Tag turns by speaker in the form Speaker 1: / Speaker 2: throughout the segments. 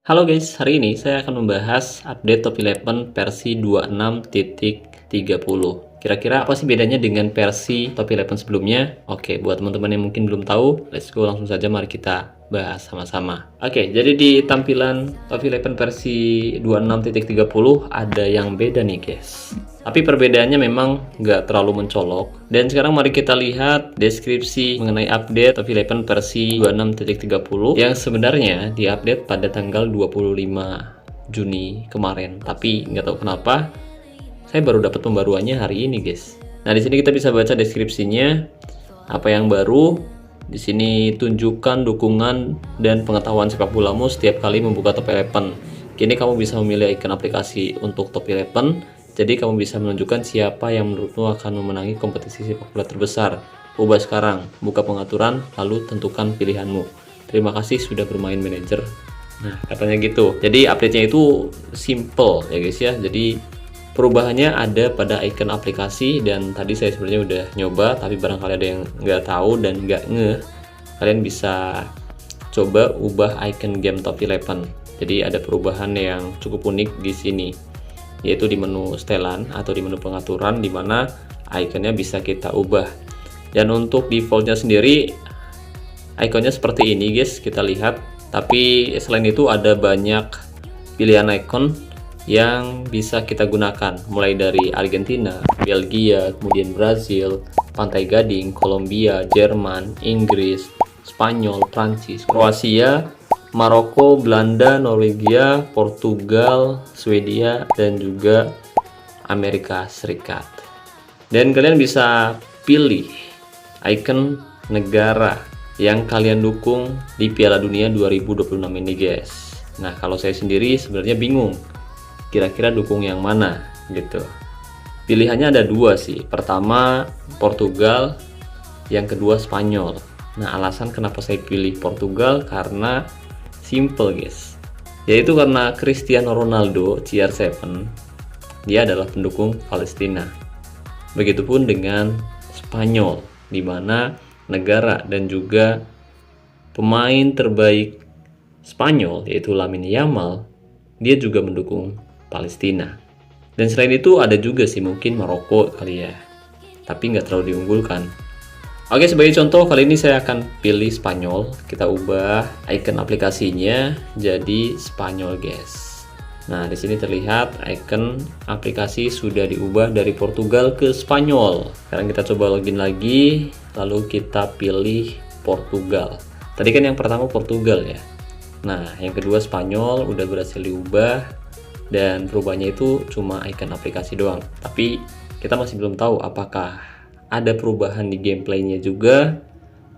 Speaker 1: Halo guys, hari ini saya akan membahas update Top 11 versi 26.30. Kira-kira apa sih bedanya dengan versi Top 11 sebelumnya? Oke, buat teman-teman yang mungkin belum tahu, let's go langsung saja mari kita bahas sama-sama. Oke, jadi di tampilan Top 11 versi 26.30 ada yang beda nih guys. Tapi perbedaannya memang nggak terlalu mencolok. Dan sekarang mari kita lihat deskripsi mengenai update Top 11 versi 26.30 yang sebenarnya diupdate pada tanggal 25 Juni kemarin. Tapi nggak tahu kenapa saya baru dapat pembaruannya hari ini, guys. Nah, di sini kita bisa baca deskripsinya. Apa yang baru? Di sini tunjukkan dukungan dan pengetahuan sepak bolamu setiap kali membuka Top 11. Kini kamu bisa memilih icon aplikasi untuk Top 11. Jadi kamu bisa menunjukkan siapa yang menurutmu akan memenangi kompetisi sepak bola terbesar. Ubah sekarang, buka pengaturan, lalu tentukan pilihanmu. Terima kasih sudah bermain manajer. Nah, katanya gitu. Jadi update-nya itu simple ya guys ya. Jadi perubahannya ada pada icon aplikasi, dan tadi saya sebenarnya udah nyoba, tapi barangkali ada yang nggak tahu dan nggak ngeh, kalian bisa coba ubah icon game Top 11. Jadi ada perubahan yang cukup unik di sini, yaitu di menu setelan atau di menu pengaturan, di mana ikonnya bisa kita ubah. Dan untuk defaultnya sendiri, ikonnya seperti ini guys, kita lihat. Tapi selain itu ada banyak pilihan icon yang bisa kita gunakan, mulai dari Argentina, Belgia, kemudian Brazil, Pantai Gading, Kolombia, Jerman, Inggris, Spanyol, Prancis, Kroasia, Maroko, Belanda, Norwegia, Portugal, Swedia, dan juga Amerika Serikat. Dan kalian bisa pilih icon negara yang kalian dukung di Piala Dunia 2026 ini guys. Nah, kalau saya sendiri sebenarnya bingung kira-kira dukung yang mana gitu. Pilihannya ada dua sih. Pertama Portugal, yang kedua Spanyol. Nah, alasan kenapa saya pilih Portugal karena simple guys, yaitu karena Cristiano Ronaldo CR7 dia adalah pendukung Palestina. Begitupun dengan Spanyol, di mana negara dan juga pemain terbaik Spanyol yaitu Lamine Yamal, dia juga mendukung Palestina. Dan selain itu ada juga sih mungkin Maroko kali ya, tapi nggak terlalu diunggulkan. Oke, sebagai contoh kali ini saya akan pilih Spanyol. Kita ubah icon aplikasinya jadi Spanyol guys. Nah, di sini terlihat icon aplikasi sudah diubah dari Portugal ke Spanyol. Sekarang kita coba login lagi, lalu kita pilih Portugal. Tadi kan yang pertama Portugal ya. Nah, yang kedua Spanyol udah berhasil diubah. Dan perubahannya itu cuma icon aplikasi doang, tapi kita masih belum tahu apakah ada perubahan di gameplaynya juga,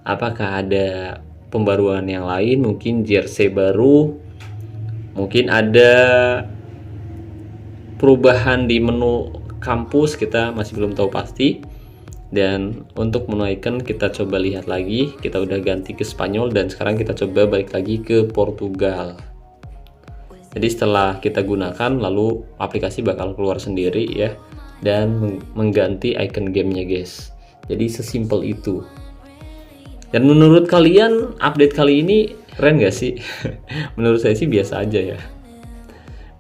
Speaker 1: apakah ada pembaruan yang lain, mungkin jersey baru, mungkin ada perubahan di menu kampus, kita masih belum tahu pasti. Dan untuk menu icon kita coba lihat lagi, kita udah ganti ke Spanyol dan sekarang kita coba balik lagi ke Portugal. Jadi setelah kita gunakan, lalu aplikasi bakal keluar sendiri ya, dan mengganti icon gamenya guys. Jadi sesimpel itu. Dan menurut kalian update kali ini keren gak sih? Menurut saya sih biasa aja ya.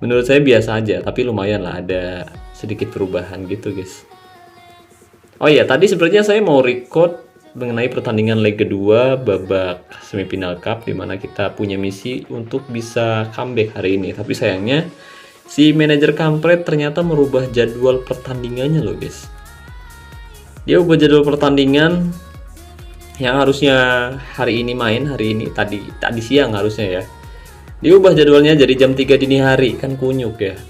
Speaker 1: Menurut saya biasa aja, tapi lumayan lah ada sedikit perubahan gitu guys. Oh iya, tadi sebenarnya saya mau record mengenai pertandingan leg kedua babak semifinal cup, di mana kita punya misi untuk bisa comeback hari ini. Tapi sayangnya si manajer kampret ternyata merubah jadwal pertandingannya loh guys. Dia ubah jadwal pertandingan yang harusnya hari ini main, hari ini tadi siang harusnya ya. Dia ubah jadwalnya jadi jam 3 dini hari, kan kunyuk ya.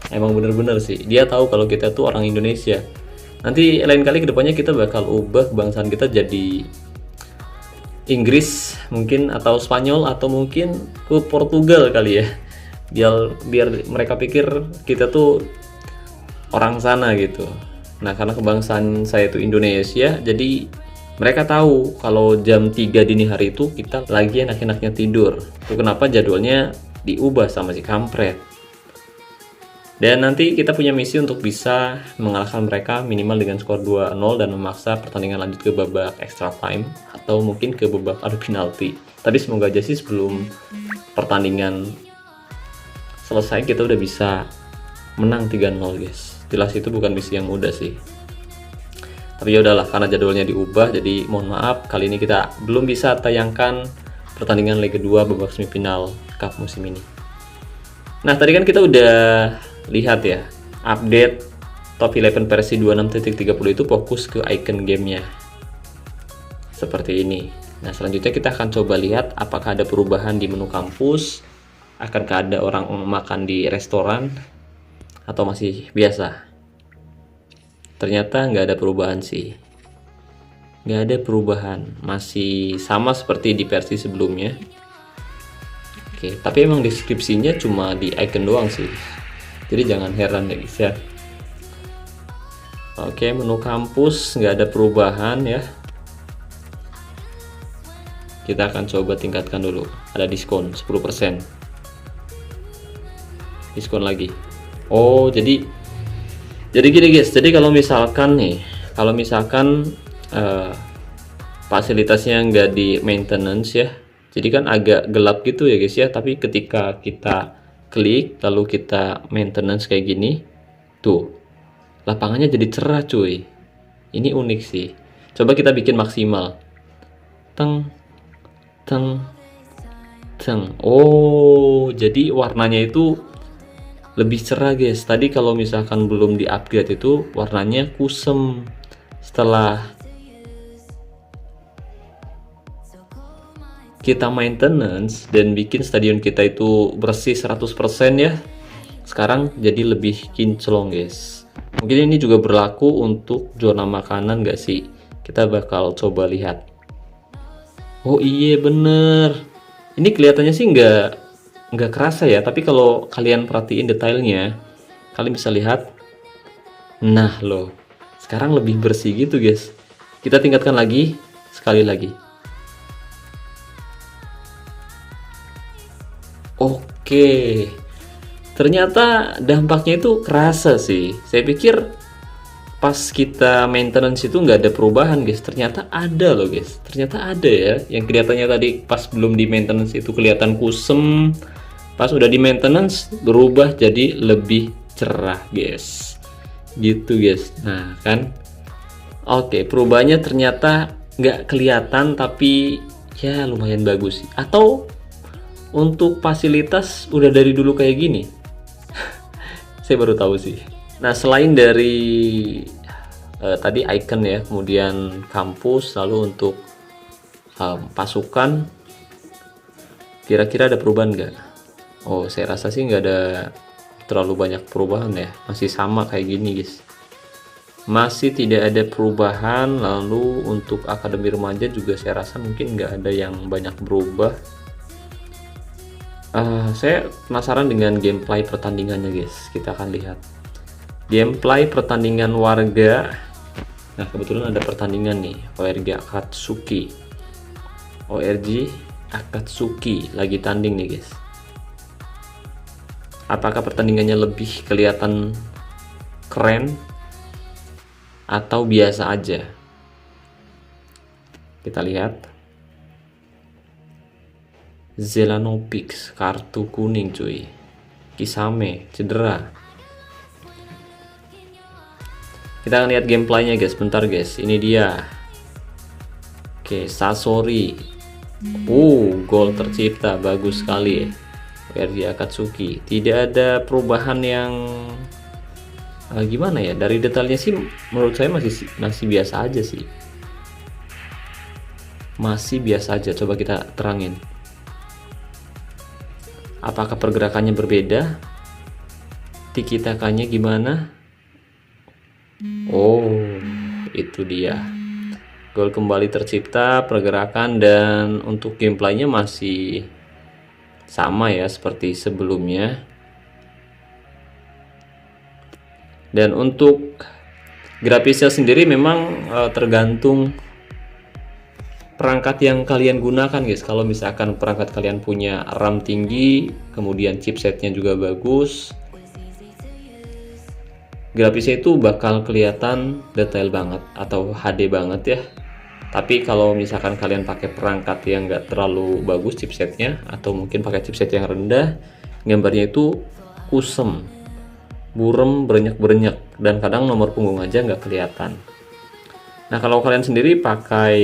Speaker 1: Emang bener-bener sih, dia tahu kalau kita tuh orang Indonesia. Nanti lain kali kedepannya kita bakal ubah kebangsaan kita jadi Inggris mungkin, atau Spanyol, atau mungkin ke Portugal kali ya, biar mereka pikir kita tuh orang sana gitu. Nah, karena kebangsaan saya itu Indonesia, jadi mereka tahu kalau jam 3 dini hari itu kita lagi enak-enaknya tidur. Itu kenapa jadwalnya diubah sama si kampret. Dan nanti kita punya misi untuk bisa mengalahkan mereka minimal dengan skor 2-0 dan memaksa pertandingan lanjut ke babak extra time atau mungkin ke babak adu penalti. Tapi semoga aja sih sebelum pertandingan selesai kita udah bisa menang 3-0 guys. Jelas itu bukan misi yang mudah sih. Tapi ya udahlah, karena jadwalnya diubah, jadi mohon maaf kali ini kita belum bisa tayangkan pertandingan leg kedua babak semifinal Cup musim ini. Nah, tadi kan kita udah lihat ya, update Top 11 versi 26.30 itu fokus ke icon gamenya. Seperti ini. Nah, selanjutnya kita akan coba lihat apakah ada perubahan di menu kampus, akankah ada orang makan di restoran, atau masih biasa. Ternyata nggak ada perubahan sih. Nggak ada perubahan, masih sama seperti di versi sebelumnya. Oke, tapi emang deskripsinya cuma di icon doang sih, jadi jangan heran ya guys ya. Oke, menu kampus nggak ada perubahan ya. Kita akan coba tingkatkan dulu, ada diskon 10%, diskon lagi. Oh, jadi gini guys, jadi kalau misalkan fasilitasnya nggak di maintenance ya, jadi kan agak gelap gitu ya guys ya, tapi ketika kita klik lalu kita maintenance kayak gini tuh, lapangannya jadi cerah cuy. Ini unik sih. Coba kita bikin maksimal. Teng teng teng. Oh, jadi warnanya itu lebih cerah guys. Tadi kalau misalkan belum di upgrade itu warnanya kusem. Setelah kita maintenance dan bikin stadion kita itu bersih 100% ya, sekarang jadi lebih kinclong guys. Mungkin ini juga berlaku untuk zona makanan gak sih? Kita bakal coba lihat. Oh iya bener, ini kelihatannya sih nggak kerasa ya, tapi kalau kalian perhatiin detailnya kalian bisa lihat. Nah loh, sekarang lebih bersih gitu guys. Kita tingkatkan lagi, sekali lagi. Oke, ternyata dampaknya itu kerasa sih. Saya pikir pas kita maintenance itu nggak ada perubahan guys, ternyata ada loh guys, ternyata ada ya. Yang kelihatannya tadi pas belum di maintenance itu kelihatan kusem, pas udah di maintenance berubah jadi lebih cerah guys, gitu guys. Nah kan, oke, perubahannya ternyata nggak kelihatan tapi ya lumayan bagus sih. Atau untuk fasilitas udah dari dulu kayak gini? Saya baru tahu sih. Nah, selain dari tadi icon ya, kemudian kampus, lalu untuk pasukan, kira-kira ada perubahan nggak? Oh, saya rasa sih nggak ada terlalu banyak perubahan ya, masih sama kayak gini guys. Masih tidak ada perubahan. Lalu untuk akademi remaja juga saya rasa mungkin nggak ada yang banyak berubah. Saya penasaran dengan gameplay pertandingannya guys, kita akan lihat. Gameplay pertandingan warga. Nah, kebetulan ada pertandingan nih, ORG Akatsuki lagi tanding nih guys. Apakah pertandingannya lebih kelihatan keren atau biasa aja? Kita lihat. Zelanopix kartu kuning cuy. Kisame cedera. Kita akan lihat gameplaynya guys, bentar guys. Ini dia. Oke, Sasori. Gol tercipta, bagus sekali. ORG Akatsuki. Tidak ada perubahan yang gimana ya? Dari detailnya sih menurut saya masih biasa aja sih. Masih biasa aja. Coba kita terangin. Apakah pergerakannya berbeda? Tiki-takanya gimana? Oh, itu dia. Gol kembali tercipta, pergerakan, dan untuk gameplaynya masih sama ya seperti sebelumnya. Dan untuk grafisnya sendiri memang tergantung perangkat yang kalian gunakan guys. Kalau misalkan perangkat kalian punya RAM tinggi, kemudian chipsetnya juga bagus, grafisnya itu bakal kelihatan detail banget atau HD banget ya. Tapi kalau misalkan kalian pakai perangkat yang nggak terlalu bagus chipsetnya, atau mungkin pakai chipset yang rendah, gambarnya itu kusem, burem, berenyak-berenyak, dan kadang nomor punggung aja nggak kelihatan. Nah, kalau kalian sendiri pakai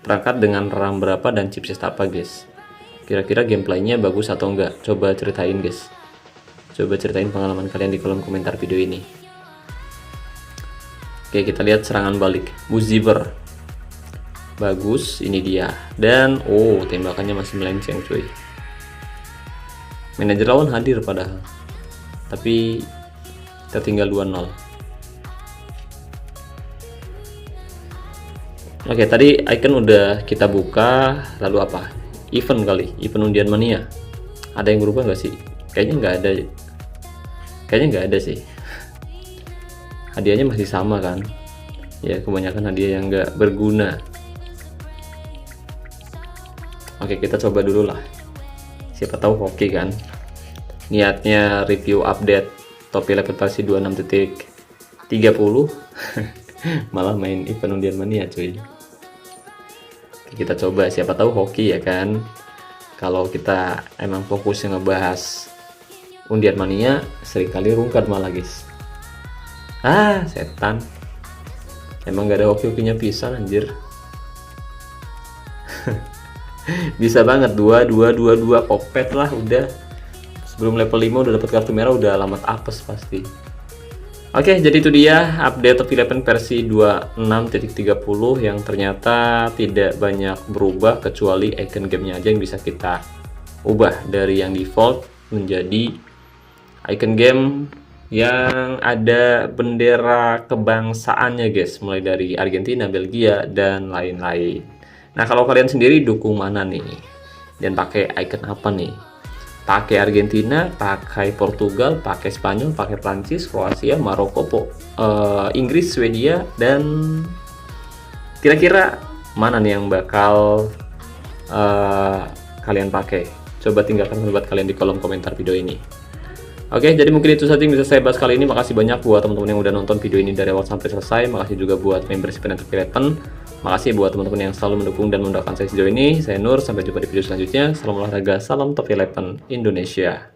Speaker 1: perangkat dengan RAM berapa dan chipset apa, guys? Kira-kira gameplaynya bagus atau enggak? Coba ceritain, guys. Coba ceritain pengalaman kalian di kolom komentar video ini. Oke, kita lihat serangan balik Muziver. Bagus, ini dia. Dan tembakannya masih melenceng, cuy. Manajer lawan hadir padahal, tapi tertinggal 2-0. Oke, tadi icon udah kita buka. Lalu apa? Event kali, event undian mania. Ada yang berubah nggak sih? Kayaknya nggak ada sih. Hadiahnya masih sama kan? Ya, kebanyakan hadiah yang nggak berguna. Oke, kita coba dulu lah. Siapa tahu hoki kan? Niatnya review update Top 11 versi 26.30 malah main event undian mania, cuy. Kita coba, siapa tahu hoki ya kan. Kalau kita emang fokusnya ngebahas undian mania, seringkali rungkat malah, guys. Setan, emang gak ada hoki-hokinya pisan anjir. Bisa banget 2 kopet lah udah. Sebelum level 5 udah dapat kartu merah, udah alamat apes pasti. Oke, jadi itu dia update Top 11 versi 26.30 yang ternyata tidak banyak berubah kecuali icon gamenya aja yang bisa kita ubah dari yang default menjadi icon game yang ada bendera kebangsaannya, guys, mulai dari Argentina, Belgia, dan lain-lain. Nah, kalau kalian sendiri dukung mana nih? Dan pakai icon apa nih? Pakai Argentina, pakai Portugal, pakai Spanyol, pakai Prancis, Kroasia, Maroko, Inggris, Swedia, dan kira-kira mana nih yang bakal kalian pakai? Coba tinggalkan pendapat kalian di kolom komentar video ini. Oke, jadi mungkin itu saja yang bisa saya bahas kali ini. Makasih banyak buat teman-teman yang udah nonton video ini dari awal sampai selesai. Makasih juga buat membership Top 11. Makasih buat teman-teman yang selalu mendukung dan mendoakan saya sejauh ini. Saya Nur, sampai jumpa di video selanjutnya. Salam olahraga, salam Top 11 Indonesia.